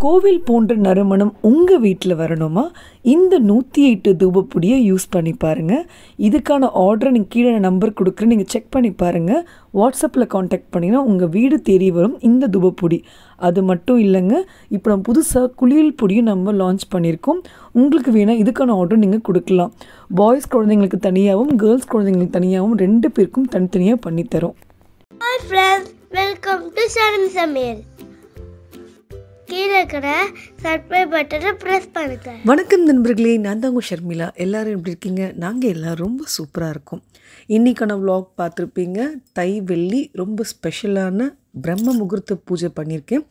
கோவில் போன்ற நறுமணம் உங்கள் வீட்டில் வரணுமா? இந்த 108 தூபப்பொடியை யூஸ் பண்ணி பாருங்கள். இதுக்கான ஆர்டரை நீங்கள் கீழே நம்பர் கொடுக்குறேன், நீங்கள் செக் பண்ணி பாருங்கள். வாட்ஸ்அப்பில் காண்டாக்ட் பண்ணிங்கன்னா உங்கள் வீடு தேடி வரும் இந்த தூபப்பொடி. அது மட்டும் இல்லைங்க, இப்போ நம்ம புதுசாக குளியல் பொடியும் நம்ம லான்ச் பண்ணியிருக்கோம். உங்களுக்கு வேணால் இதுக்கான ஆர்டர் நீங்கள் கொடுக்கலாம். பாய்ஸ் குழந்தைங்களுக்கு தனியாகவும் கேர்ள்ஸ் குழந்தைங்களுக்கு தனியாகவும் 2 பேருக்கும் தனித்தனியாக பண்ணித்தரோம். Hi friends, welcome to sharmisamayal. கீழே இருக்கிற சப்ஸ்கிரைப் பட்டனை ப்ரெஸ் பண்ணுங்க. வணக்கம் நண்பர்களே, நான் தான் உங்கள் ஷர்மிளா. எல்லோரும் எப்படி இருக்கீங்க? நாங்கள் எல்லோரும் ரொம்ப சூப்பராக இருக்கோம். இன்றைக்கான vlog பார்த்துருப்பீங்க. தை வெள்ளி ரொம்ப ஸ்பெஷலான பிரம்ம முகூர்த்த பூஜை பண்ணியிருக்கேன்.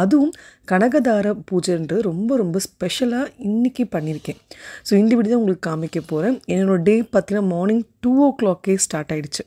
அதுவும் கனகதார பூஜைன்றது ரொம்ப ஸ்பெஷலாக இன்றைக்கி பண்ணியிருக்கேன். ஸோ இந்த வீடியோ தான் உங்களுக்கு காமிக்க போகிறேன். என்னோடய டே பார்த்தீங்கன்னா மார்னிங் 2 o'clock ஸ்டார்ட் ஆகிடுச்சு.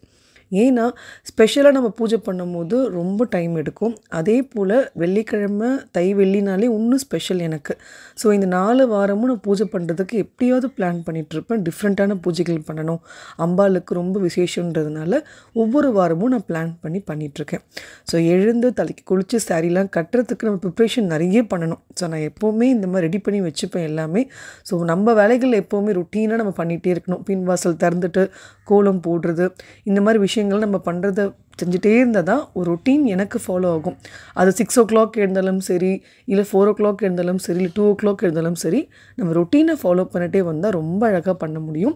ஏன்னா ஸ்பெஷலாக நம்ம பூஜை பண்ணும்போது ரொம்ப டைம் எடுக்கும். அதே போல் வெள்ளிக்கிழமை தை வெள்ளினாலே இன்னும் ஸ்பெஷல் எனக்கு. ஸோ இந்த 4 வாரமும் நான் பூஜை பண்ணுறதுக்கு எப்படியாவது பிளான் பண்ணிகிட்ருப்பேன். டிஃப்ரெண்ட்டான பூஜைகள் பண்ணணும், அம்பாளுக்கு ரொம்ப விசேஷன்றதுனால ஒவ்வொரு வாரமும் நான் பிளான் பண்ணிகிட்ருக்கேன். ஸோ எழுந்து தலைக்கு குளித்து சாரீலாம் கட்டுறதுக்கு நம்ம ப்ரிப்ரேஷன் நிறைய பண்ணணும். ஸோ நான் எப்போவுமே இந்த மாதிரி ரெடி பண்ணி வச்சுப்பேன் எல்லாமே. ஸோ நம்ம வேலைகள் எப்போவுமே ருட்டீனாக நம்ம பண்ணிகிட்டே இருக்கணும். பின்வாசல் திறந்துட்டு கோலம் போடுறது, இந்த மாதிரி விஷயங்கள் நம்ம பண்ணுறத செஞ்சுட்டே இருந்தால் தான் ஒரு ரொட்டீன் எனக்கு ஃபாலோ ஆகும். அது 6 o'clock இருந்தாலும் சரி, இல்லை 4 o'clock இருந்தாலும் சரி, இல்லை 2 o'clock இருந்தாலும் சரி, நம்ம ரொட்டீனை ஃபாலோ பண்ணிட்டே வந்தால் ரொம்ப அழகாக பண்ண முடியும்.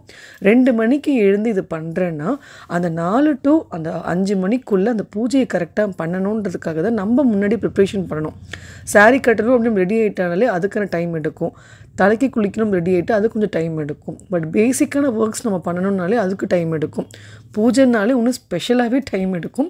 2 மணிக்கு எழுந்து இது பண்ணுறேன்னா அந்த 4 to அந்த 5 மணிக்குள்ளே அந்த பூஜையை கரெக்டாக பண்ணணுன்றதுக்காக தான் நம்ம முன்னாடி ப்ரிப்ரேஷன் பண்ணணும். சாரீ கட்டணும் அப்படின்னு ரெடி ஆகிட்டானாலே அதுக்கான டைம் எடுக்கும். தலைக்கு குளிக்கணும் ரெடி ஆகிட்டு அது கொஞ்சம் டைம் எடுக்கும். பட் பேசிக்கான ஒர்க்ஸ் நம்ம பண்ணணுன்னாலே அதுக்கு டைம் எடுக்கும். பூஜைனாலே இன்னும் ஸ்பெஷலாகவே டைம் எடுக்கும்.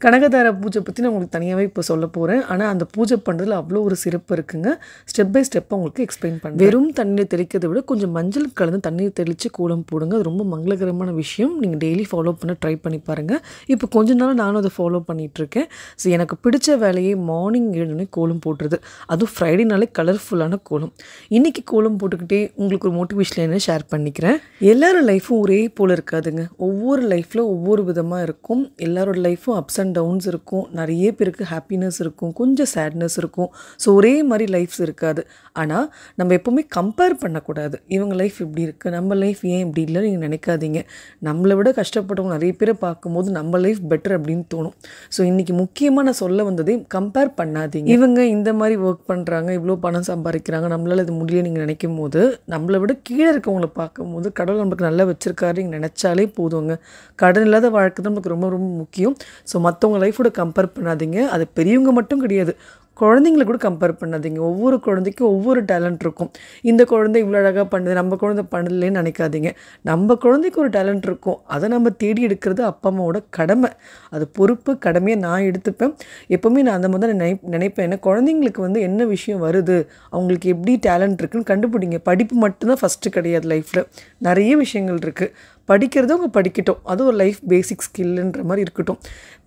கனகதார பூஜை பற்றி நான் உங்களுக்கு தனியாகவே இப்போ சொல்ல போகிறேன். ஆனால் அந்த பூஜை பண்ணுறதுல அவ்வளோ ஒரு சிறப்பு இருக்குங்க. ஸ்டெப் பை ஸ்டெப்பாக உங்களுக்கு எக்ஸ்பிளைன் பண்ணுறேன். வெறும் தண்ணீர் தெளிக்கிறதை விட கொஞ்சம் மஞ்சள் கலந்து தண்ணீர் தெளித்து கோலம் போடுங்க. அது ரொம்ப மங்களகரமான விஷயம். நீங்கள் டெய்லி ஃபாலோ பண்ண ட்ரை பண்ணி பாருங்கள். இப்போ கொஞ்ச நாள் நானும் அதை ஃபாலோ பண்ணிகிட்ருக்கேன். ஸோ எனக்கு பிடிச்ச வேலையை மார்னிங் 7 மணிக்கு கோலம் போடுறது, அதுவும் ஃப்ரைடேனாலே கலர்ஃபுல்லான கோலம். இன்றைக்கி கோலம் போட்டுக்கிட்டே உங்களுக்கு ஒரு மோட்டிவேஷன் என்ன ஷேர் பண்ணிக்கிறேன். எல்லாரோட லைஃப்பும் ஒரே போல் இருக்காதுங்க. ஒவ்வொரு லைஃப்பில் ஒவ்வொரு விதமாக இருக்கும். எல்லாரோட லைஃப்பும் அப்ஸ் அண்ட் டவுன்ஸ் இருக்கும். நிறைய பேருக்கு ஹாப்பினஸ் இருக்கும், கொஞ்சம் சேட்னஸ் இருக்கும். ஸோ ஒரே மாதிரி லைஃப்ஸ் இருக்காது. ஆனால் நம்ம எப்போவுமே கம்பேர் பண்ணக்கூடாது. இவங்க லைஃப் இப்படி இருக்குது, நம்ம லைஃப் ஏன் இப்படி இல்லை நீங்கள் நினைக்காதீங்க. நம்மளை விட கஷ்டப்பட்டவங்க நிறைய பேரை பார்க்கும்போது நம்ம லைஃப் பெட்டர் அப்படின்னு தோணும். ஸோ இன்றைக்கி முக்கியமாக நான் சொல்ல வந்ததே கம்பேர் பண்ணாதீங்க. இவங்க இந்த மாதிரி ஒர்க் பண்ணுறாங்க, இவ்வளோ பணம் சம்பாதிக்கிறாங்க, நம்மளால் இது முடியல நீங்கள் நினைக்கும் போது, நம்மளை விட கீழே இருக்கவங்களை பார்க்கும்போது கடவுள் நம்மளுக்கு நல்லா வச்சுருக்காரு நீங்கள் நினச்சாலே போதுங்க. கடன் இல்லாத வாழ்க்கை தான் நமக்கு ரொம்ப முக்கியம். ஸோ மற்றவங்க லைஃபோட கம்பேர் பண்ணாதீங்க. அது பெரியவங்க மட்டும் கிடையாது, குழந்தைங்கள கூட கம்பேர் பண்ணாதீங்க. ஒவ்வொரு குழந்தைக்கும் ஒவ்வொரு டேலண்ட் இருக்கும். இந்த குழந்தை இவ்வளோ அழகாக பண்ணுது, நம்ம குழந்தை பண்ணலன்னு நினைக்காதீங்க. நம்ம குழந்தைக்கு ஒரு டேலண்ட் இருக்கும், அதை நம்ம தேடி எடுக்கிறது அப்பா அம்மாவோட கடமை. அது பொறுப்பு, கடமையை நான் எடுத்துப்பேன். எப்போவுமே நான் அந்த மாதிரி தான் நினைப்பேன். ஏன்னா குழந்தைங்களுக்கு என்ன விஷயம் வருது, அவங்களுக்கு எப்படி டேலண்ட் இருக்குன்னு கண்டுபிடிங்க. படிப்பு மட்டும்தான் ஃபஸ்ட்டு கிடையாது லைஃப்பில். நிறைய விஷயங்கள் இருக்குது. படிக்கிறத அவங்க படிக்கட்டும், அது ஒரு லைஃப் பேசிக் ஸ்கில்லுன்ற மாதிரி இருக்கட்டும்.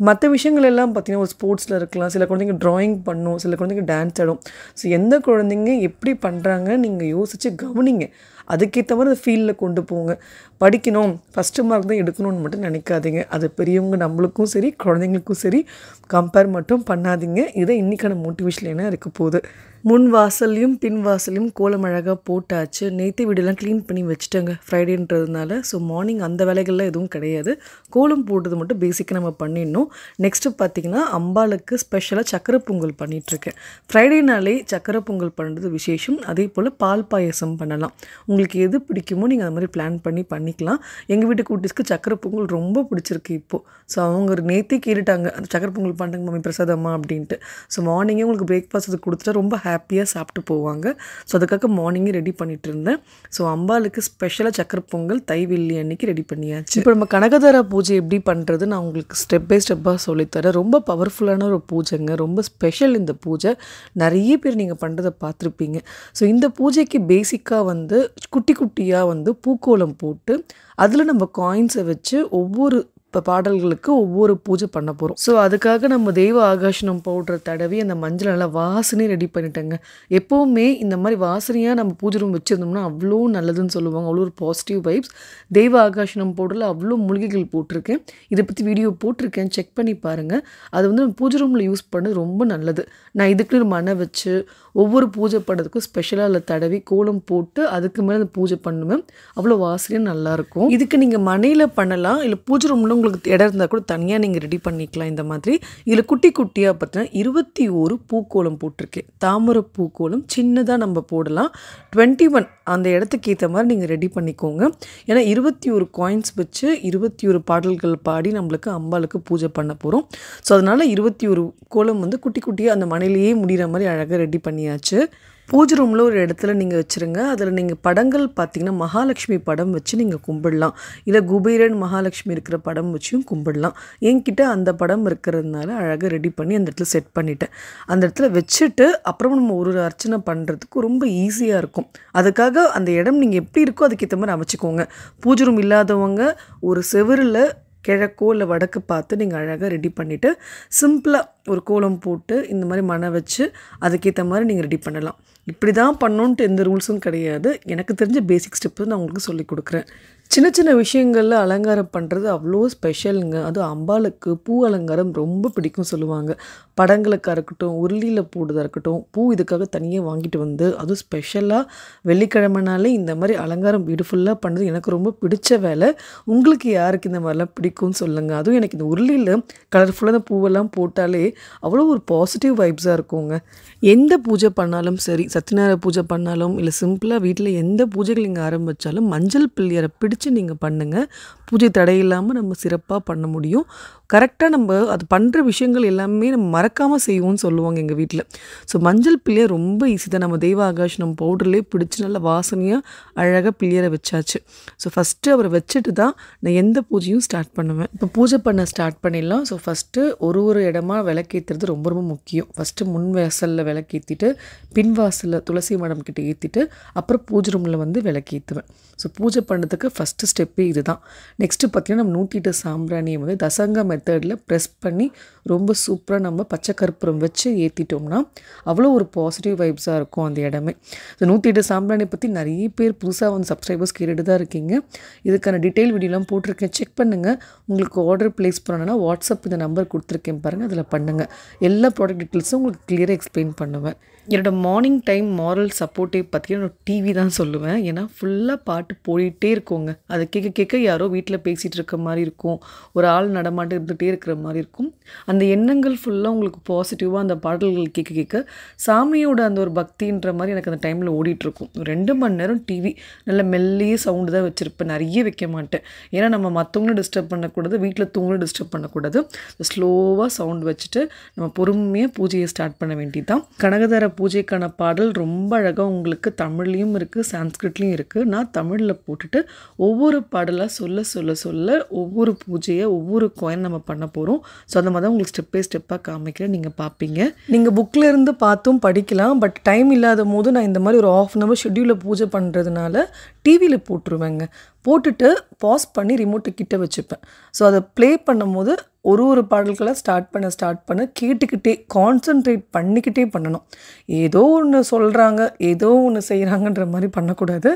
மற்ற விஷயங்கள் எல்லாம் பார்த்திங்கன்னா ஒரு ஸ்போர்ட்ஸில் இருக்கலாம். சில குழந்தைங்க ட்ராயிங் பண்ணும், சில குழந்தைங்க டான்ஸ் ஆடும். ஸோ எந்த குழந்தைங்க எப்படி பண்ணுறாங்க நீங்கள் யோசித்து கவனிங்க. அதுக்கேற்ற மாதிரி அந்த ஃபீல்டில் கொண்டு போங்க. படிக்கணும், ஃபஸ்ட்டு மார்க் தான் எடுக்கணும்னு மட்டும் நினைக்காதீங்க. அது பெரியவங்க நம்மளுக்கும் சரி குழந்தைங்களுக்கும் சரி கம்பேர் மட்டும் பண்ணாதீங்க. இதை இன்றைக்கான மோட்டிவேஷன் என்ன இருக்க போகுது. முன் வாசல்லையும் பின் வாசல்லையும் கோலம் அழகாக போட்டாச்சு. நேற்று வீடெல்லாம் க்ளீன் பண்ணி வச்சுட்டேங்க ஃப்ரைடேன்றதுனால. ஸோ மார்னிங் அந்த வேலைகள்லாம் எதுவும் கிடையாது. கோலம் போடுறது மட்டும் பேசிக்காக நம்ம பண்ணிடணும். நெக்ஸ்ட்டு பார்த்திங்கன்னா அம்பாளுக்கு ஸ்பெஷலாக சக்கரை பொங்கல் பண்ணிகிட்ருக்கேன். ஃப்ரைடேனாலே சக்கரை பொங்கல் பண்ணுறது விசேஷம். அதே போல் பால் பாயசம் பண்ணலாம். உங்களுக்கு எது பிடிக்குமோ நீங்கள் அது மாதிரி பிளான் பண்ணிக்கலாம். எங்கள் வீட்டு குட்டீஸ்க்கு சக்கரை பொங்கல் ரொம்ப பிடிச்சிருக்கு இப்போது. ஸோ அவங்க நேற்றே கேட்டுட்டாங்க, அந்த சக்கரை பொங்கல் பண்ணுறாங்க மம்மி பிரசாதம்மா அப்படின்ட்டு. ஸோ மார்னிங்கே உங்களுக்கு பிரேக்ஃபாஸ்ட் அது கொடுத்துட்டா ரொம்ப ஹாப்பியாக சாப்பிட்டு போவாங்க. ஸோ அதுக்காக மார்னிங்கே ரெடி பண்ணிகிட்டு இருந்தேன். ஸோ அம்பாளுக்கு ஸ்பெஷலாக சக்கரை பொங்கல் தை வெள்ளி அன்னைக்கு ரெடி பண்ணியாச்சு. இப்போ நம்ம கனகதார பூஜை எப்படி பண்ணுறது நான் உங்களுக்கு ஸ்டெப் பை ஸ்டெப்பாக சொல்லித்தரேன். ரொம்ப பவர்ஃபுல்லான ஒரு பூஜைங்க, ரொம்ப ஸ்பெஷல் இந்த பூஜை. நிறைய பேர் நீங்கள் பண்ணுறதை பார்த்துருப்பீங்க. ஸோ இந்த பூஜைக்கு பேசிக்காக குட்டி குட்டியாக பூக்கோலம் போட்டு அதில் நம்ம காயின்ஸை வச்சு ஒவ்வொரு பாடல்களுக்கு ஒவ்வொரு பூஜை பண்ண போகிறோம். ஸோ அதுக்காக நம்ம தெய்வ ஆகாஷனம் பவுடர் தடவி அந்த மஞ்சள் நல்லா வாசனையை ரெடி பண்ணிட்டேங்க. எப்போவுமே இந்த மாதிரி வாசனையாக நம்ம பூஜை ரூம் வச்சுருந்தோம்னா அவ்வளோ நல்லதுன்னு சொல்லுவாங்க. அவ்வளோ ஒரு பாசிட்டிவ் வைப்ஸ். தெய்வ ஆகாஷனம் பவுடரில் அவ்வளோ மூலிகைகள் போட்டிருக்கேன். இதை பற்றி வீடியோ போட்டிருக்கேன், செக் பண்ணி பாருங்கள். அது வந்து நம்ம பூஜை ரூமில் யூஸ் பண்ணது ரொம்ப நல்லது. நான் இதுக்குன்னு மனை வச்சு ஒவ்வொரு பூஜை பண்ணுறதுக்கும் ஸ்பெஷலாக அதில் தடவி கோலம் போட்டு அதுக்கு மேலே அந்த பூஜை பண்ணுவேன். அவ்வளோ வாசனையாக நல்லாயிருக்கும். இதுக்கு நீங்கள் மனையில் பண்ணலாம், இல்லை பூஜை ரூமில் உங்களுக்கு இடம் இருந்தால் கூட தனியாக நீங்கள் ரெடி பண்ணிக்கலாம். இந்த மாதிரி இதில் குட்டி குட்டியாக பார்த்தீங்கன்னா 21 பூக்கோலம் போட்டிருக்கேன். தாமரை பூக்கோலம் சின்னதாக நம்ம போடலாம். 21 அந்த இடத்துக்கு ஏற்ற மாதிரி நீங்கள் ரெடி பண்ணிக்கோங்க. ஏன்னா 21 காயின்ஸ் வச்சு 21 பாடல்கள் பாடி நம்மளுக்கு அம்பாளுக்கு பூஜை பண்ண போகிறோம். ஸோ அதனால் 21 கோலம் வந்து குட்டி குட்டியாக அந்த மனையிலேயே முடிகிற மாதிரி அழகாக ரெடி பண்ணியாச்சு. பூஜை ரூமில் ஒரு இடத்துல நீங்கள் வச்சுருங்க. அதில் நீங்கள் படங்கள் பார்த்தீங்கன்னா மகாலட்சுமி படம் வச்சு நீங்கள் கும்பிடலாம், இல்லை குபேரன் மகாலட்சுமி இருக்கிற படம் வச்சும் கும்பிடலாம். என்கிட்ட அந்த படம் இருக்கிறதுனால அழகாக ரெடி பண்ணி அந்த இடத்துல செட் பண்ணிட்டேன். அந்த இடத்துல வச்சுட்டு அப்புறம் நம்ம ஒரு அர்ச்சனை பண்ணுறதுக்கு ரொம்ப ஈஸியாக இருக்கும். அதுக்காக அந்த இடம் நீங்கள் எப்படி இருக்கோ அதுக்கேற்ற மாதிரி அமைச்சிக்கோங்க. பூஜை ரூம் இல்லாதவங்க ஒரு செவரில் கிழக்கோ இல்லை வடக்கு பார்த்து நீங்கள் அழகாக ரெடி பண்ணிவிட்டு சிம்பிளாக ஒரு கோலம் போட்டு இந்த மாதிரி மனை வச்சு அதுக்கேற்ற மாதிரி நீங்கள் ரெடி பண்ணலாம். இப்படி தான் பண்ணணுன்ட்டு எந்த ரூல்ஸும் கிடையாது. எனக்கு தெரிஞ்ச பேசிக் ஸ்டெப்பு நான் உங்களுக்கு சொல்லிக் கொடுக்குறேன். சின்ன சின்ன விஷயங்களில் அலங்காரம் பண்ணுறது அவ்வளோ ஸ்பெஷலுங்க. அதுவும் அம்பாளுக்கு பூ அலங்காரம் ரொம்ப பிடிக்கும் சொல்லுவாங்க. படங்களுக்காக இருக்கட்டும், உருளியில் போடுறதா இருக்கட்டும், பூ இதுக்காக தனியாக வாங்கிட்டு வந்து அதுவும் ஸ்பெஷலாக வெள்ளிக்கிழமைனாலே இந்த மாதிரி அலங்காரம் பியூட்டிஃபுல்லாக பண்ணுறது எனக்கு ரொம்ப பிடிச்ச வேலை. உங்களுக்கு யாருக்கு இந்த மாதிரிலாம் பிடிக்கும்னு சொல்லுங்கள். அதுவும் எனக்கு இந்த உருளியில் கலர்ஃபுல்லான பூவெல்லாம் போட்டாலே அவ்வளோ ஒரு பாசிட்டிவ் வைப்ஸாக இருக்குங்க. எந்த பூஜை பண்ணாலும் சரி, சத்யநாராயண பூஜை பண்ணாலும் இல்லை சிம்பிளாக வீட்டில் எந்த பூஜைகள் நீங்கள் ஆரம்பித்தாலும் மஞ்சள் பிள்ளையரை பிடிச்சி நீங்கள் பண்ணுங்கள். பூஜை தடையில்லாமல் நம்ம சிறப்பாக பண்ண முடியும். கரெக்டாக நம்ம அது பண்ணுற விஷயங்கள் எல்லாமே நம்ம மறக்காமல் செய்வோம்னு சொல்லுவாங்க எங்கள் வீட்டில். ஸோ மஞ்சள் பிள்ளையை ரொம்ப ஈஸி தான். நம்ம தெய்வ ஆகாஷனம் பவுடர்லேயே பிடிச்சி நல்லா வாசனையாக அழகாக பிள்ளையரை வச்சாச்சு. ஸோ ஃபஸ்ட்டு அவரை வச்சுட்டு தான் நான் எந்த பூஜையும் ஸ்டார்ட் பண்ணுவேன். இப்போ பூஜை பண்ண ஸ்டார்ட் பண்ணிடலாம். ஸோ ஃபஸ்ட்டு ஒரு இடமா விளக்கேற்றுறது ரொம்ப ரொம்ப முக்கியம். ஃபஸ்ட்டு முன் வாசலில் விளக்கேற்றிட்டு பின் வாசலில் துளசி மடம் கிட்ட ஏற்றிட்டு அப்புறம் பூஜை ரூமில் வந்து விளக்கேற்றுவேன். ஸோ பூஜை பண்ணுறதுக்கு ஃபஸ்ட்டு ஸ்டெப்பே இது தான். நெக்ஸ்ட்டு பார்த்திங்கன்னா நம்ம 108 சாம்பிராணியை வந்து தசங்க மெத்தடில் ப்ரெஸ் பண்ணி ரொம்ப சூப்பராக நம்ம பச்சை கற்பூரம் வச்சு ஏற்றிட்டோம்னா அவ்வளோ ஒரு பாசிட்டிவ் வைப்ஸாக இருக்கும் அந்த இடமே. ஸோ 108 சாம்பிராணி பற்றி நிறைய பேர் புதுசாக வந்து சப்ஸ்கிரைபர்ஸ் கேட்டுட்டு தான் இருக்கீங்க. இதுக்கான டீட்டெயில் வீடியோலாம் போட்டிருக்கேன், செக் பண்ணுங்கள். உங்களுக்கு ஆர்டர் ப்ளேஸ் பண்ணணுன்னா வாட்ஸ்அப் இந்த நம்பர் கொடுத்துருக்கேன் பாருங்கள், அதில் பண்ணுங்கள். எல்லா ப்ராடக்ட் டீட்டெயில்ஸும் உங்களுக்கு கிளியராக எக்ஸ்பிளைன் பண்ணுவேன். என்னோடய மார்னிங் டைம் மாரல் சப்போர்ட்டே பார்த்தீங்கன்னா டிவி தான் சொல்லுவேன். ஏன்னா ஃபுல்லாக பாட்டு போயிட்டே இருக்கோங்க. அதை கேட்க கேட்க யாரோ வீட்டில் பேசிகிட்டு இருக்க மாதிரி இருக்கும், ஒரு ஆள் நடமாட்டு இருந்துகிட்டே இருக்கிற மாதிரி இருக்கும். அந்த எண்ணங்கள் ஃபுல்லாக உங்களுக்கு பாசிட்டிவாக அந்த பாடல்கள் கேட்க கேட்க சாமியோட அந்த ஒரு பக்தின்ற மாதிரி எனக்கு அந்த டைமில் ஓடிட்டுருக்கும். 2 மணி நேரம் டிவி நல்ல மெல்லிய சவுண்டு தான் வச்சுருப்பேன், நிறைய வைக்க மாட்டேன். ஏன்னா நம்ம மற்றவங்களும் டிஸ்டர்ப் பண்ணக்கூடாது, வீட்டில் தூங்களும் டிஸ்டர்ப் பண்ணக்கூடாது. ஸ்லோவாக சவுண்ட் வச்சுட்டு நம்ம பொறுமையாக பூஜையை ஸ்டார்ட் பண்ண வேண்டியது தான். கனகதர பூஜைக்கான பாடல் ரொம்ப அழகாக உங்களுக்கு தமிழ்லேயும் இருக்குது, சான்ஸ்கிரிட்லேயும் இருக்குது. நான் தமிழில் போட்டுட்டு ஒவ்வொரு பாடலாக சொல்ல சொல்ல சொல்ல ஒவ்வொரு பூஜையை ஒவ்வொரு காயின் நம்ம பண்ண போகிறோம். ஸோ அந்த மாதிரி தான் உங்களுக்கு ஸ்டெப் பை ஸ்டெப்பாக காமிக்கிறேன், நீங்கள் பார்ப்பீங்க. நீங்கள் புக்கில் இருந்து பார்த்தும் படிக்கலாம். பட் டைம் இல்லாத போது நான் இந்த மாதிரி ஒரு 1/2 hour ஷெட்யூலில் பூஜை பண்ணுறதுனால டிவியில் போட்டுருவேங்க. போட்டுட்டு பாஸ் பண்ணி ரிமோட்டு கிட்ட வச்சுப்பேன். ஸோ அதை ப்ளே பண்ணும் போது ஒரு பாடல்களை ஸ்டார்ட் பண்ண கேட்டுக்கிட்டே கான்சன்ட்ரேட் பண்ணிக்கிட்டே பண்ணணும். ஏதோ ஒன்று சொல்கிறாங்க, ஏதோ ஒன்று செய்கிறாங்கன்ற மாதிரி பண்ணக்கூடாது.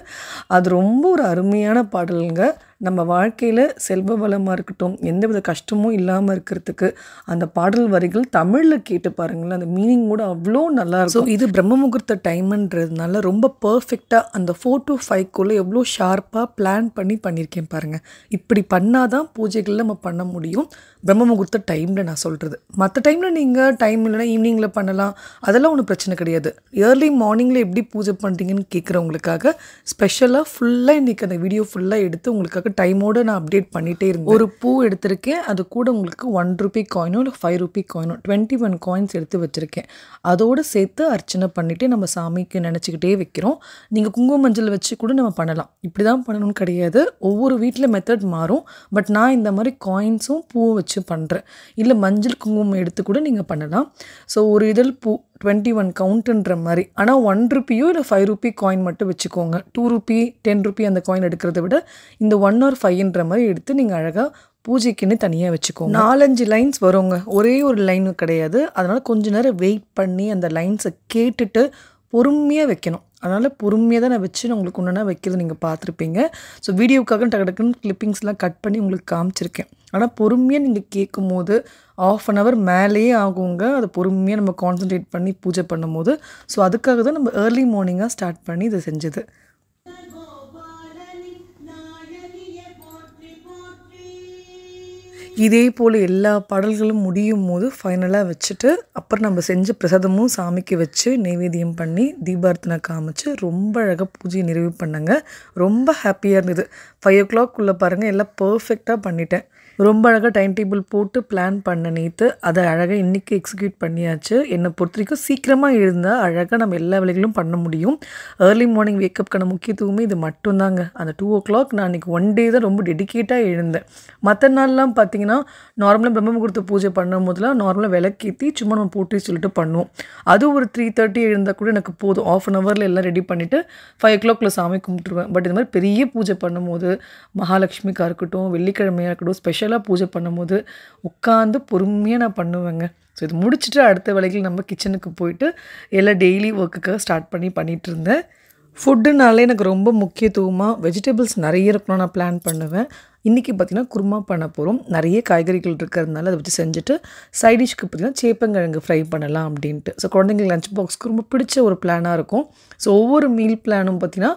அது ரொம்ப ஒரு அருமையான பாடலுங்க. நம்ம வாழ்க்கையில் செல்வ வளமாக இருக்கட்டும், எந்தவித கஷ்டமும் இல்லாமல் இருக்கிறதுக்கு அந்த பாடல் வரிகள் தமிழில் கேட்டு பாருங்களேன், அந்த மீனிங் கூட அவ்வளோ நல்லாயிருக்கும். இது பிரம்ம முகூர்த்த டைம்ன்றதுனால ரொம்ப பர்ஃபெக்டாக அந்த 4 to 5 எவ்வளோ ஷார்ப்பாக பிளான் பண்ணியிருக்கேன் பாருங்கள். இப்படி பண்ணால் தான் பூஜைகளில் நம்ம பண்ண முடியும். பிரம்ம முகூர்த்த டைமில் நான் சொல்கிறது. மற்ற டைமில் நீங்கள் டைம் இல்லைனா ஈவினிங்கில் பண்ணலாம், அதெல்லாம் ஒன்றும் பிரச்சனை கிடையாது. ஏர்லி மார்னிங்கில் எப்படி பூஜை பண்ணுறீங்கன்னு கேட்குறவங்களுக்காக ஸ்பெஷலாக ஃபுல்லாக இன்றைக்கி அந்த வீடியோ ஃபுல்லாக எடுத்து உங்களுக்காக டைமோடு நான் அப்டேட் பண்ணிகிட்டே இருந்தேன். ஒரு பூ எடுத்திருக்கேன், அது கூட உங்களுக்கு 1 rupee காயினோ இல்லை 5 rupee காயினோ 21 காயின்ஸ் எடுத்து வச்சுருக்கேன். அதோடு சேர்த்து அர்ச்சனை பண்ணிவிட்டு நம்ம சாமிக்கு நினச்சிக்கிட்டே வைக்கிறோம். நீங்கள் குங்கும மஞ்சள் வச்சு கூட நம்ம பண்ணலாம், இப்படி தான் பண்ணணும்னு கிடையாது. ஒவ்வொரு வீட்டில் மெத்தட் மாறும். பட் நான் இந்த மாதிரி காயின்ஸும் பூவும் வச்சு பண்ணுறேன். இல்லை மஞ்சள் குங்குமம் எடுத்து கூட நீங்கள் பண்ணலாம். ஸோ ஒரு இதழ் பூ 21 கவுண்ட்டுன்ற மாதிரி. ஆனால் 1 rupeeயோ இல்லை 5 rupee காயின் மட்டும் வச்சுக்கோங்க. 2 rupee 10 rupee அந்த காயின் எடுக்கிறத விட இந்த 1 or 5ன்ற மாதிரி எடுத்து நீங்கள் அழகாக பூஜைக்குன்னு தனியாக வச்சுக்கோங்க. 4-5 லைன்ஸ் வருங்க, ஒரே ஒரு லைன் கிடையாது. அதனால் கொஞ்ச நேரம் வெயிட் பண்ணி அந்த லைன்ஸை கேட்டுட்டு பொறுமையாக வைக்கணும். அதனால் பொறுமையாக தான் நான் வச்சு நான் உங்களுக்கு ஒன்றுனா வைக்கிறது நீங்கள் பார்த்துருப்பீங்க. ஸோ வீடியோவுக்காக டக்கு டக்குன்னு கிளிப்பிங்ஸ்லாம் கட் பண்ணி உங்களுக்கு காமிச்சிருக்கேன். ஆனால் பொறுமையாக நீங்கள் கேட்கும் போது 1/2 hour மேலேயே ஆகுங்க. அதை பொறுமையாக நம்ம கான்சன்ட்ரேட் பண்ணி பூஜை பண்ணும்போது. ஸோ அதுக்காக தான் நம்ம ஏர்லி மார்னிங்காக ஸ்டார்ட் பண்ணி இதை செஞ்சது. இதே போல் எல்லா பாடல்களும் முடியும் போது ஃபைனலாக வச்சுட்டு அப்புறம் நம்ம செஞ்ச பிரசாதமும் சாமிக்கு வச்சு நைவேத்தியம் பண்ணி தீபார்த்தனை காமிச்சு ரொம்ப அழகாக பூஜையை நிறைவு பண்ணங்க. ரொம்ப ஹாப்பியாக இருந்தது. 5 o'clock பாருங்கள் எல்லாம் பர்ஃபெக்டாக பண்ணிட்டேன். ரொம்ப அழகாக டைம் டேபிள் போட்டு பிளான் பண்ண நேற்று அதை அழகாக இன்றைக்கி எக்ஸிக்யூட் பண்ணியாச்சு. என்னை பொறுத்த வரைக்கும் சீக்கிரமாக எழுந்தால் அழகாக நம்ம எல்லா வேலைகளும் பண்ண முடியும். ஏர்லி மார்னிங் வேக்கப்க்கான முக்கியத்துவமே இது மட்டும்தாங்க. அந்த 2 o'clock நான் இன்றைக்கி ஒன் டே தான் ரொம்ப டெடிக்கேட்டாக எழுந்தேன். மற்ற நாள்லாம் பார்த்திங்கன்னா நார்மலாக பிரம்ம முகூர்த்த பூஜை பண்ணும் போதெல்லாம் நார்மலாக விளக்கேற்றி சும்மா நம்ம போட்டு சொல்லிட்டு பண்ணுவோம். அது ஒரு 3:30 எழுந்தால் கூட எனக்கு போதும். 1/2 hour எல்லாம் ரெடி பண்ணிவிட்டு 5 o'clock சாமி கும்பிட்டுருவேன். பட் இந்த மாதிரி பெரிய பூஜை பண்ணும்போது மகாலட்சுமிக்காக இருக்கட்டும், வெள்ளிக்கிழமையாக இருக்கட்டும், ஸ்பெஷலாக பூஜை பண்ணும்போது உட்காந்து பொறுமையாக நான் பண்ணுவேங்க. ஸோ இது முடிச்சுட்டு அடுத்த வேலைகள் நம்ம கிச்சனுக்கு போயிட்டு எல்லாம் டெய்லி ஒர்க்குக்காக ஸ்டார்ட் பண்ணிகிட்டு இருந்தேன். ஃபுட்டுனாலே எனக்கு ரொம்ப முக்கியத்துவமாக வெஜிடபிள்ஸ் நிறைய இருக்கணும் நான் பிளான் பண்ணுவேன். இன்றைக்கி பார்த்திங்கன்னா குருமா பண்ண போகிறோம். நிறைய காய்கறிகள் இருக்கிறதுனால அதை வச்சு செஞ்சுட்டு சைட் டிஷ்க்கு பார்த்திங்கன்னா சேப்பங்கிழங்கு ஃப்ரை பண்ணலாம் அப்படின்ட்டு. ஸோ குழந்தைங்களுக்கு லஞ்ச் பாக்ஸ்க்கு ரொம்ப பிடிச்ச ஒரு பிளானாக இருக்கும். ஸோ ஒவ்வொரு மீல் பிளானும் பார்த்திங்கன்னா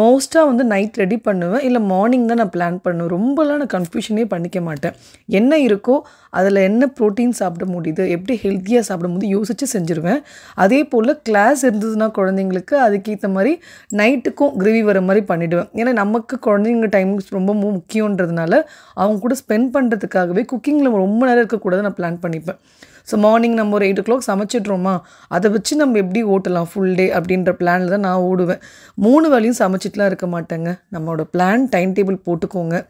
மோஸ்ட்டாக நைட் ரெடி பண்ணுவேன், இல்லை மார்னிங் தான் நான் பிளான் பண்ணுவேன். ரொம்பலாம் நான் கன்ஃபியூஷனே பண்ணிக்க மாட்டேன். என்ன இருக்கோ அதில் என்ன ப்ரோட்டீன் சாப்பிட முடியுது, எப்படி ஹெல்த்தியாக சாப்பிட முடியுது யோசித்து செஞ்சுருவேன். அதே போல் கிளாஸ் இருந்ததுன்னா குழந்தைங்களுக்கு அதுக்கேற்ற மாதிரி நைட்டுக்கும் கிரேவி வர மாதிரி பண்ணிவிடுவேன். ஏன்னா நமக்கு குழந்தைங்க டைம் ரொம்ப முக்கியன்றதுனால அவங்க கூட ஸ்பெண்ட் பண்ணுறதுக்காகவே குக்கிங்கில் ரொம்ப நேரம் இருக்கக்கூடாது நான் பிளான் பண்ணிப்பேன். ஸோ மார்னிங் நம்ம ஒரு 8 o'clock சமைச்சிட்றோமா, அதை வச்சு நம்ம எப்படி ஓட்டலாம் ஃபுல் டே அப்படின்ற பிளானில் தான் நான் ஓடுவேன். 3 வேளையும் சமைச்சிட்டுலாம் இருக்க மாட்டேங்க. நம்மளோட பிளான் டைம் டேபிள் போட்டுக்கோங்க.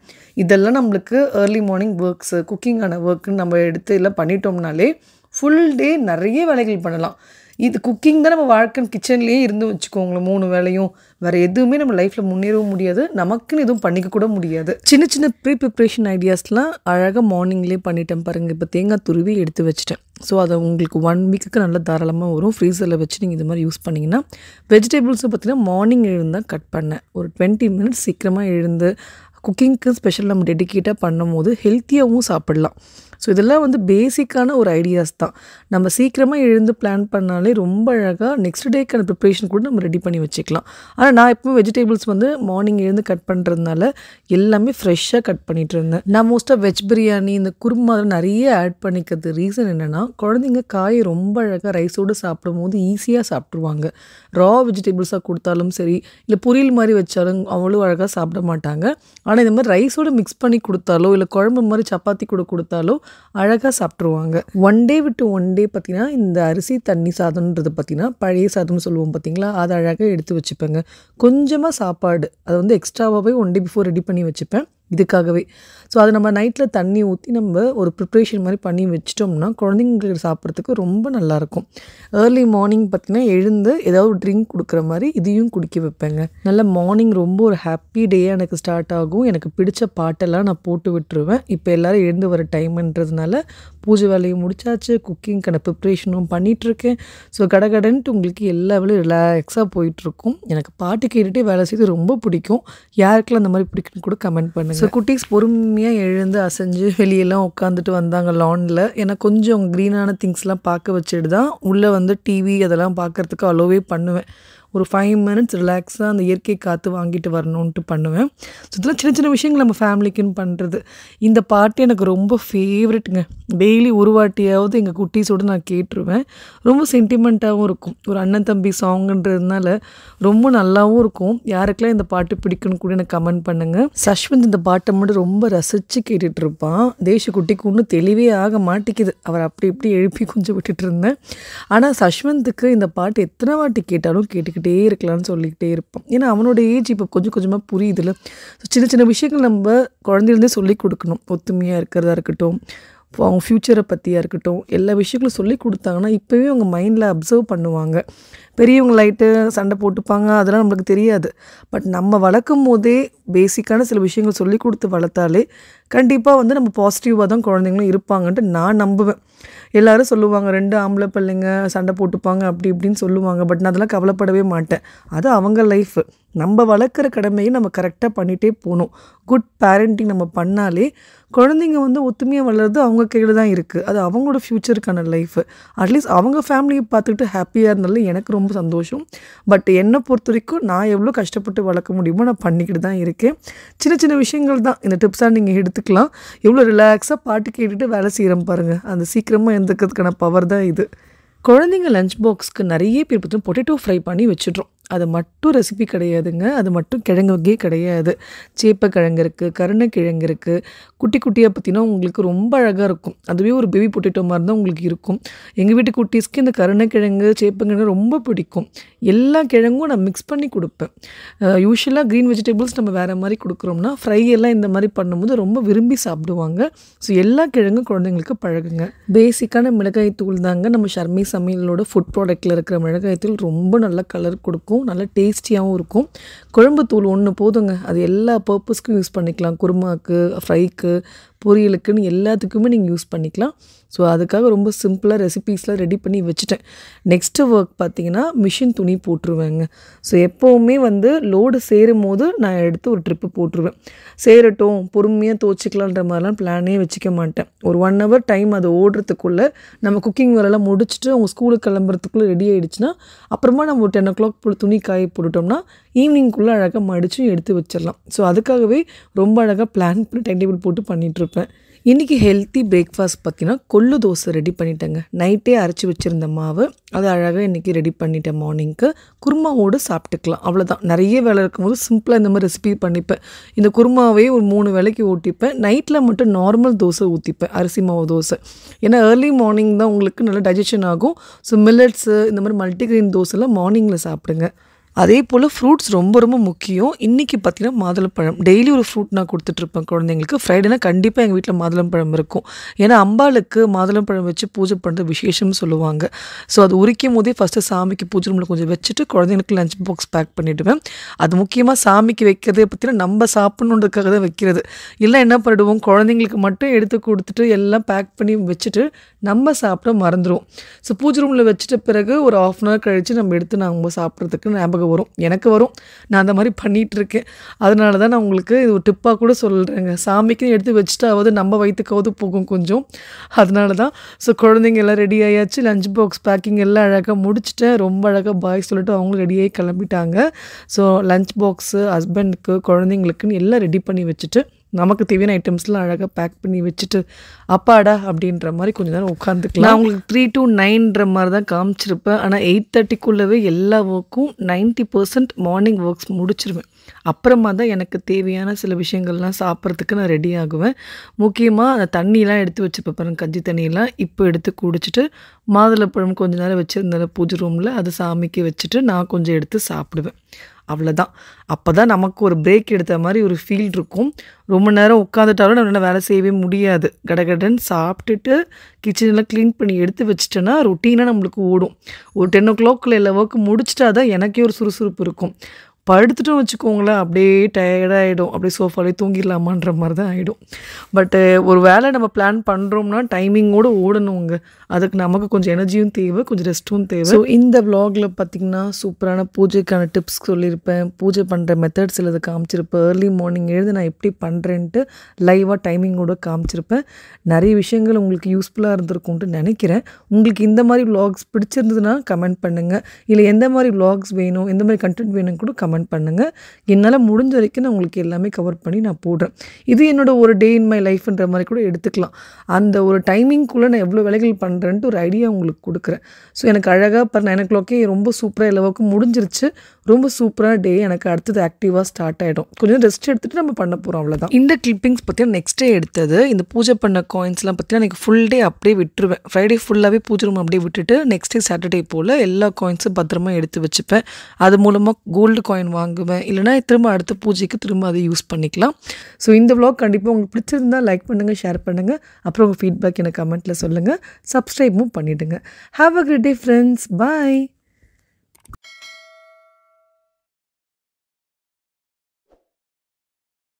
இதெல்லாம் நம்மளுக்கு ஏர்லி மார்னிங் ஒர்க்ஸு குக்கிங்கான ஒர்க்குன்னு நம்ம எடுத்து எல்லாம் பண்ணிட்டோம்னாலே ஃபுல் டே நிறைய வேலைகள் பண்ணலாம். இது குக்கிங் தான் நம்ம வாழ்க்கைன்னு கிச்சன்லேயே இருந்து வச்சுக்கோங்களேன் 3 வேளையும். வேறு எதுவுமே நம்ம லைஃப்பில் முன்னேறவும் முடியாது, நமக்குன்னு எதுவும் பண்ணிக்க கூட முடியாது. சின்ன சின்ன ப்ரிப்ரேஷன் ஐடியாஸ்லாம் அழகாக மார்னிங்லேயே பண்ணிட்டேன் பாருங்கள். இப்போ தேங்காய் துருவி எடுத்து வச்சுட்டேன். ஸோ அதை உங்களுக்கு 1 வீக்குக்கு நல்லா தாராளமாக வரும். ஃப்ரீசரில் வச்சு நீங்கள் இது மாதிரி யூஸ் பண்ணிங்கன்னா. வெஜிடபிள்ஸும் பார்த்திங்கன்னா மார்னிங் எழுந்தால் கட் பண்ணேன். ஒரு 20 minutes சீக்கிரமாக எழுந்து குக்கிங்க்கு ஸ்பெஷல் நம்ம டெடிக்கேட்டாக பண்ணும் போது ஹெல்த்தியாகவும் சாப்பிடலாம். ஸோ இதெல்லாம் பேசிக்கான ஒரு ஐடியாஸ் தான். நம்ம சீக்கிரமாக எழுந்து பிளான் பண்ணாலே ரொம்ப அழகாக நெக்ஸ்ட் டேக்கான ப்ரிப்ரேஷன் கூட நம்ம ரெடி பண்ணி வச்சுக்கலாம். ஆனால் நான் எப்பவும் வெஜிடபிள்ஸ் மார்னிங் எழுந்து கட் பண்ணுறதுனால எல்லாமே ஃப்ரெஷ்ஷாக கட் பண்ணிகிட்டு இருந்தேன். நான் மோஸ்ட்டாக வெஜ் பிரியாணி இந்த குருமா நிறைய ஆட் பண்ணிக்கிறது ரீசன் என்னென்னா, குழந்தைங்க காயை ரொம்ப அழகாக ரைஸோடு சாப்பிடும் போது ஈஸியாக சாப்பிட்ருவாங்க. ரா வெஜிடபிள்ஸாக கொடுத்தாலும் சரி, இல்லை பொரியல் மாதிரி வச்சாலும் அவ்வளோ அழகாக சாப்பிட மாட்டாங்க. ஆனால் இந்த மாதிரி ரைஸோடு மிக்ஸ் பண்ணி கொடுத்தாலோ இல்லை குழம்பு மாதிரி சப்பாத்தி கூட கொடுத்தாலோ அழகாக சாப்பிட்ருவாங்க. ஒன் டே விட்டு ஒன் டே பார்த்திங்கன்னா இந்த அரிசி தண்ணி சாதம்ன்றது பார்த்திங்கன்னா பழைய சாதம்னு சொல்லுவோம் பார்த்திங்களா, அதை அழகாக எடுத்து வச்சுப்பேங்க. கொஞ்சமாக சாப்பாடு அதை எக்ஸ்ட்ராவாகவே ஒன் டே பிஃபோர் ரெடி பண்ணி வச்சுப்பேன் இதுக்காகவே. ஸோ அதை நம்ம நைட்டில் தண்ணி ஊற்றி நம்ம ஒரு ப்ரிப்ரேஷன் மாதிரி பண்ணி வச்சிட்டோம்னா குழந்தைங்களுக்கு சாப்பிட்றதுக்கு ரொம்ப நல்லாயிருக்கும். ஏர்லி மார்னிங் பார்த்திங்கன்னா எழுந்து ஏதாவது ஒரு ட்ரிங்க் கொடுக்குற மாதிரி இதையும் குடிக்க வைப்பேங்க. நல்ல மார்னிங் ரொம்ப ஒரு ஹாப்பி டேயாக எனக்கு ஸ்டார்ட் ஆகும். எனக்கு பிடிச்ச பாட்டெல்லாம் நான் போட்டு விட்டுருவேன். இப்போ எல்லோரும் எழுந்து வர டைம்ன்றதுனால பூஜை வேலையும் முடிச்சாச்சு, குக்கிங்க்கான ப்ரிப்ரேஷனும் பண்ணிகிட்ருக்கேன். ஸோ கடகடன்ட்டு உங்களுக்கு எல்லா வேலையும் ரிலாக்ஸாக போயிட்டுருக்கும். எனக்கு பாட்டு கேட்டுகிட்டே வேலை செய்து ரொம்ப பிடிக்கும். யாருக்கெல்லாம் அந்த மாதிரி பிடிக்குன்னு கூட கமெண்ட் பண்ணுங்கள். ஸோ குட்டீஸ் பொறுமையாக எழுந்து அசைஞ்சு வெளியெல்லாம் உட்காந்துட்டு வந்தாங்க லானில். ஏன்னா கொஞ்சம் க்ரீனான திங்ஸ்லாம் பார்க்க வச்சுட்டு தான் உள்ளே டிவி அதெல்லாம் பார்க்குறதுக்கு அலோவே பண்ணுவேன். ஒரு 5 minutes ரிலாக்ஸாக அந்த இயற்கை காற்று வாங்கிட்டு வரணுன்ட்டு பண்ணுவேன். ஸோ இதெல்லாம் சின்ன சின்ன விஷயங்கள் நம்ம ஃபேமிலிக்குன்னு பண்ணுறது. இந்த பாட்டு எனக்கு ரொம்ப ஃபேவரெட்டுங்க. டெய்லி ஒரு வாட்டியாவது எங்கள் குட்டீஸோடு நான் கேட்டுருவேன். ரொம்ப சென்டிமெண்ட்டாகவும் இருக்கும். ஒரு அண்ணன் தம்பி சாங்குன்றதுனால ரொம்ப நல்லாவும் இருக்கும். யாருக்கெல்லாம் இந்த பாட்டு பிடிக்குன்னு கூட எனக்கு கமெண்ட் பண்ணுங்கள். சஷ்வந்த் இந்த பாட்டை மட்டும் ரொம்ப ரசித்து கேட்டுட்ருப்பான். தேசக்குட்டிக்கு ஒன்றும் தெளிவே ஆக மாட்டேங்குது. அவர் அப்படி இப்படி எழுப்பி கொஞ்சம் விட்டுட்டு இருந்தேன். ஆனால் சஷ்வந்துக்கு இந்த பாட்டு எத்தனை வாட்டி கேட்டாலும் கேட்டுக்கிட்டே இருக்கலாம்னு சொல்லிக்கிட்டே இருப்பான். ஏன்னா அவனோட ஏஜ் இப்போ கொஞ்சம் கொஞ்சமாக புரியுதுல்ல. ஸோ சின்ன சின்ன விஷயங்கள் நம்ம குழந்தையிலேருந்தே சொல்லி கொடுக்கணும். ஒத்துமையாக இருக்கிறதா இருக்கட்டும், அவங்க ஃப்யூச்சரை பற்றியாக இருக்கட்டும், எல்லா விஷயங்களும் சொல்லி கொடுத்தாங்கன்னா இப்போவே அவங்க மைண்டில் அப்சர்வ் பண்ணுவாங்க. பெரியவங்க லைட்டு சண்டை போட்டுப்பாங்க, அதெல்லாம் நம்மளுக்கு தெரியாது. பட் நம்ம வளர்க்கும் போதே பேசிக்கான சில விஷயங்கள் சொல்லி கொடுத்து வளர்த்தாலே கண்டிப்பாக வந்து நம்ம பாசிட்டிவாக தான் குழந்தைங்களும் இருப்பாங்கன்ட்டு நான் நம்புவேன். எல்லோரும் சொல்லுவாங்க 2 ஆம்பளை பிள்ளைங்க சண்டை போட்டுப்பாங்க அப்படி இப்படின்னு சொல்லுவாங்க. பட் நான் அதெல்லாம் கவலைப்படவே மாட்டேன். அது அவங்க லைஃப். நம்ம வளர்க்குற கடமையை நம்ம கரெக்டாக பண்ணிகிட்டே போகணும். குட் பேரண்டிங் நம்ம பண்ணாலே குழந்தைங்க வந்து ஒத்துமையாக வளர்றது அவங்க கையில் தான் இருக்குது. அது அவங்களோட ஃப்யூச்சருக்கான லைஃப். அட்லீஸ்ட் அவங்க ஃபேமிலியை பார்த்துக்கிட்டு ஹாப்பியாக இருந்தாலும் எனக்கு ரொம்ப சந்தோஷம். பட் என்னை பொறுத்த வரைக்கும் நான் எவ்வளோ கஷ்டப்பட்டு வளர்க்க முடியுமோ நான் பண்ணிக்கிட்டு தான் இருக்கேன். சின்ன சின்ன விஷயங்கள் தான் இந்த டிப்ஸாக நீங்கள் எடுத்துக்கலாம். எவ்வளோ ரிலாக்ஸாக பாட்டு கேட்டுட்டு வேலை செய்கிறோம் பாருங்கள். அந்த சீக்கிரமாக எழுந்துக்கிறதுக்கான பவர் தான் இது. குழந்தைங்க லஞ்ச் பாக்ஸ்க்கு நிறைய பேர் பார்த்தீங்கன்னா பொட்டேட்டோ ஃப்ரை பண்ணி வச்சுட்றோம். அது மட்டும் ரெசிபி கிடையாதுங்க. அது மட்டும் கிழங்கு வகையே கிடையாது. சேப்பக்கிழங்கு இருக்குது, கருணைக்கிழங்கு இருக்குது. குட்டி குட்டியாக பார்த்தீங்கன்னா உங்களுக்கு ரொம்ப அழகாக இருக்கும். அதுவே ஒரு பேபி பொட்டேட்டோ மாதிரி தான் உங்களுக்கு இருக்கும். எங்கள் வீட்டு குட்டீஸ்க்கு இந்த கருணைக்கிழங்கு சேப்பக்கிழங்கு ரொம்ப பிடிக்கும். எல்லா கிழங்கும் நான் மிக்ஸ் பண்ணி கொடுப்பேன். யூஸ்வலாக க்ரீன் வெஜிடபிள்ஸ் நம்ம வேறு மாதிரி கொடுக்குறோம்னா ஃப்ரை எல்லாம் இந்த மாதிரி பண்ணும்போது ரொம்ப விரும்பி சாப்பிடுவாங்க. ஸோ எல்லா கிழங்கும் குழந்தைங்களுக்கு பழகுங்க. பேசிக்கான மிளகாய் தூள் தாங்க நம்ம ஷர்மி சமையலோட ஃபுட் ப்ராடக்ட்டில் இருக்கிற மிளகாய் தூள். ரொம்ப நல்ல கலர் கொடுக்கும், நல்ல டேஸ்டியாகவும் இருக்கும். குழம்பு தூள் ஒன்று போதுங்க. அது எல்லா பர்பஸ்க்கும் யூஸ் பண்ணிக்கலாம். குருமாக்கு, ஃப்ரைக்கு, பொரியலுக்குன்னு எல்லாத்துக்குமே நீங்கள் யூஸ் பண்ணிக்கலாம். ஸோ அதுக்காக ரொம்ப சிம்பிளாக ரெசிபீஸ்லாம் ரெடி பண்ணி வச்சுட்டேன். நெக்ஸ்ட்டு ஒர்க் பார்த்திங்கன்னா மிஷின் துணி போட்டுருவேங்க. ஸோ எப்போவுமே வந்து லோடு சேரும் போது நான் எடுத்து ஒரு ட்ரிப்பு போட்டுருவேன். சேரட்டும் பொறுமையாக துவச்சிக்கலான்ற மாதிரிலாம் பிளானே வச்சுக்க மாட்டேன். ஒரு 1 hour டைம் அது ஓடுறதுக்குள்ளே நம்ம குக்கிங் வேலைலாம் முடிச்சுட்டு அவங்க ஸ்கூலுக்கு கிளம்புறதுக்குள்ளே ரெடி ஆகிடுச்சுன்னா அப்புறமா நம்ம ஒரு 10 o'clock போல் துணி காய போட்டுட்டோம்னா ஈவினிங்குள்ளே அழகாக மடிச்சும் எடுத்து வச்சிடலாம். ஸோ அதுக்காகவே ரொம்ப அழகாக பிளான் பண்ணி டைம் டேபிள் போட்டு பண்ணிகிட்ருப்பேன். இன்றைக்கி ஹெல்த்தி பிரேக்ஃபாஸ்ட் பார்த்தீங்கன்னா கொள்ளு தோசை ரெடி பண்ணிட்டேங்க. நைட்டே அரைச்சி வச்சுருந்த மாவு அது அழகாக இன்றைக்கி ரெடி பண்ணிட்டேன். மார்னிங்க்கு குருமாவோடு சாப்பிட்டுக்கலாம். அவ்வளோதான். நிறைய வேலை இருக்கும்போது சிம்பிளாக இந்த மாதிரி ரெசிபி பண்ணிப்பேன். இந்த குருமாவே ஒரு 3 வேளைக்கு ஊட்டிப்பேன். நைட்டில் மட்டும் நார்மல் தோசை ஊற்றிப்பேன், அரிசி மாவு தோசை. ஏன்னா ஏர்லி மார்னிங் தான் உங்களுக்கு நல்லா டைஜஷன் ஆகும். ஸோ மில்லட்ஸு இந்த மாதிரி மல்டிக்ரெயின் தோசைலாம் மார்னிங்கில் சாப்பிடுங்க. அதே போல் ஃப்ரூட்ஸ் ரொம்ப ரொம்ப முக்கியம். இன்றைக்கி பார்த்திங்கன்னா மாதுளம்பழம் டெய்லி ஒரு ஃப்ரூட் நான் கொடுத்துட்ருப்பேன் குழந்தைங்களுக்கு. ஃப்ரைடேனா கண்டிப்பாக எங்கள் வீட்டில் மாதுளம்பழம் இருக்கும். ஏன்னா அம்பாளுக்கு மாதுளம்பழம் வச்சு பூஜை பண்ணுறது விசேஷம்னு சொல்லுவாங்க. ஸோ அது உரிக்கும் போதே ஃபஸ்ட்டு சாமிக்கு பூஜை ரூமில் கொஞ்சம் வச்சுட்டு குழந்தைங்களுக்கு லஞ்ச் பாக்ஸ் பேக் பண்ணிவிடுவேன். அது முக்கியமாக சாமிக்கு வைக்கிறதே பார்த்திங்கன்னா நம்ம சாப்பிட்ணுன்றதுக்காக தான் வைக்கிறது. இல்லை என்ன பண்ணிடுவோம், குழந்தைங்களுக்கு மட்டும் எடுத்து கொடுத்துட்டு எல்லாம் பேக் பண்ணி வச்சுட்டு நம்ம சாப்பிட மறந்துடுவோம். ஸோ பூஜை ரூமில் வச்சுட்ட பிறகு ஒரு 1/2 hour கழித்து நம்ம எடுத்து நம்ம சாப்பிட்றதுக்கு ஞாபகம் வரும். எனக்கு வரும். நான் அந்த மாதிரி பண்ணிகிட்ருக்கேன். அதனால தான் நான் உங்களுக்கு இது ஒரு டிப்பாக கூட சொல்கிறேங்க. சாமிக்கு எடுத்து வச்சுட்டாவது நம்ம வயிற்றுக்காவது போகும் கொஞ்சம். அதனால தான். ஸோ குழந்தைங்க எல்லாம் ரெடி ஆயாச்சு. லஞ்ச் பாக்ஸ் பேக்கிங் எல்லாம் அழகாக முடிச்சுட்டேன். ரொம்ப அழகாக பாய் சொல்லிட்டு அவங்களும் ரெடியாகி கிளம்பிட்டாங்க. ஸோ லஞ்ச் பாக்ஸு ஹஸ்பண்டுக்கு குழந்தைங்களுக்குன்னு எல்லாம் ரெடி பண்ணி வச்சுட்டு நமக்கு தேவையான ஐட்டம்ஸ்லாம் அழகாக பேக் பண்ணி வச்சுட்டு அப்பாடா அப்படின்ற மாதிரி கொஞ்சம் நேரம் உட்காந்துக்கலாம். நான் உங்களுக்கு 3 to 9ன்ற மாதிரி தான் காமிச்சிருப்பேன். ஆனால் 8:30க்குள்ளவே எல்லா ஒர்க்கும் 90% மார்னிங் ஒர்க்ஸ் முடிச்சிருவேன். அப்புறமா தான் எனக்கு தேவையான சில விஷயங்கள்லாம் சாப்பிட்றதுக்கு நான் ரெடி ஆகுவேன். முக்கியமாக அந்த தண்ணியெலாம் எடுத்து வச்சுப்பேன் பாருங்கள், கஞ்சி தண்ணியெல்லாம் இப்போ எடுத்து குடிச்சிட்டு மாதுளப்பழம் கொஞ்சம் நேரம் வச்சுருந்தேன் பூஜை ரூமில், அது சாமிக்கு வச்சுட்டு நான் கொஞ்சம் எடுத்து சாப்பிடுவேன். அவ்வளோதான். அப்போ தான் நமக்கு ஒரு பிரேக் எடுத்த மாதிரி ஒரு ஃபீல் இருக்கும். ரொம்ப நேரம் உட்காந்துட்டாலும் நம்ம வேலை செய்யவே முடியாது. கடகடன்னு சாப்பிட்டுட்டு கிச்சனெல்லாம் க்ளீன் பண்ணி எடுத்து வச்சுட்டேன்னா ரொட்டீனாக நம்மளுக்கு ஓடும். ஒரு 10 o'clock எல்லா ஒர்க்கு முடிச்சிட்டா தான் எனக்கே ஒரு சுறுசுறுப்பு இருக்கும். படுத்துட்டோம் வச்சுக்கோங்களேன், அப்படியே டயர்டாகிடும். அப்படியே சோஃபாலே தூங்கிடலாமான்ற மாதிரி தான் ஆகிடும். பட்டு ஒரு வேலை நம்ம பிளான் பண்ணுறோம்னா டைமிங்கோடு ஓடணுங்க. அதுக்கு நமக்கு கொஞ்சம் எனர்ஜியும் தேவை, கொஞ்சம் ரெஸ்ட்டும் தேவை. ஸோ இந்த விலாகில் பார்த்திங்கன்னா சூப்பரான பூஜைக்கான டிப்ஸ் சொல்லியிருப்பேன். பூஜை பண்ணுற மெத்தட்ஸ் இதை காமிச்சிருப்பேன். ஏர்லி மார்னிங் எழுந்து நான் எப்படி பண்ணுறேன்ட்டு லைவாக டைமிங்கோடு காமிச்சிருப்பேன். நிறைய விஷயங்கள் உங்களுக்கு யூஸ்ஃபுல்லாக இருந்திருக்கும்ட்டு நினைக்கிறேன். உங்களுக்கு இந்த மாதிரி விலாக்ஸ் பிடிச்சிருந்ததுன்னா கமெண்ட் பண்ணுங்கள். இல்லை எந்த மாதிரி விலாக்ஸ் வேணும், எந்த மாதிரி கண்டென்ட் வேணும் கூட கமெண்ட் பண்ணுங்கள். என்னால் முடிஞ்ச வரைக்கும் நான் உங்களுக்கு எல்லாமே கவர் பண்ணி நான் போடுறேன். இது என்னோட ஒரு டே இன் மை லைஃப்ன்ற மாதிரி கூட எடுத்துக்கலாம். அந்த ஒரு டைமிங்குள்ளே நான் எவ்வளோ வேலைகள் பண்ணுறேன்ட்டு ஒரு ஐடியா உங்களுக்கு கொடுக்குறேன். ஸோ எனக்கு அழகாக 9 o'clock ரொம்ப சூப்பராக எல்லாவுக்கும் முடிஞ்சிருச்சு. ரொம்ப சூப்பரான டே எனக்கு அடுத்தது ஆக்டிவாக ஸ்டார்ட் ஆகிடும். கொஞ்சம் ரெஸ்ட் எடுத்துகிட்டு நம்ம பண்ண போகிறோம், அவ்வளோதான். இந்த கிளிப்பிங்ஸ் பற்றினா நெக்ஸ்ட் டே எடுத்தது. இந்த பூஜை பண்ண காயின்ஸ்லாம் பற்றினா எனக்கு ஃபுல் டே அப்படியே விட்டுருவேன். ஃப்ரைடே ஃபுல்லாகவே பூஜை ரூம் அப்படியே விட்டுட்டு நெக்ஸ்ட் டே சாட்டர்டே போல் எல்லா காயின்ஸும் பத்திரமா எடுத்து வச்சுப்பேன். அது மூலமாக கோல்டு காயின் வாங்குவேன். இல்லைனா திரும்ப அடுத்த பூஜைக்கு திரும்ப அதை யூஸ் பண்ணிக்கலாம். ஸோ இந்த விலாக் கண்டிப்பாக உங்களுக்கு பிடிச்சிருந்தா லைக் பண்ணுங்கள், ஷேர் பண்ணுங்கள். அப்புறம் உங்கள் ஃபீட்பேக் எனக்கு கமெண்ட்டில் சொல்லுங்கள். சப்ஸ்கிரைபும் பண்ணிவிடுங்க. Have a great day friends. Bye.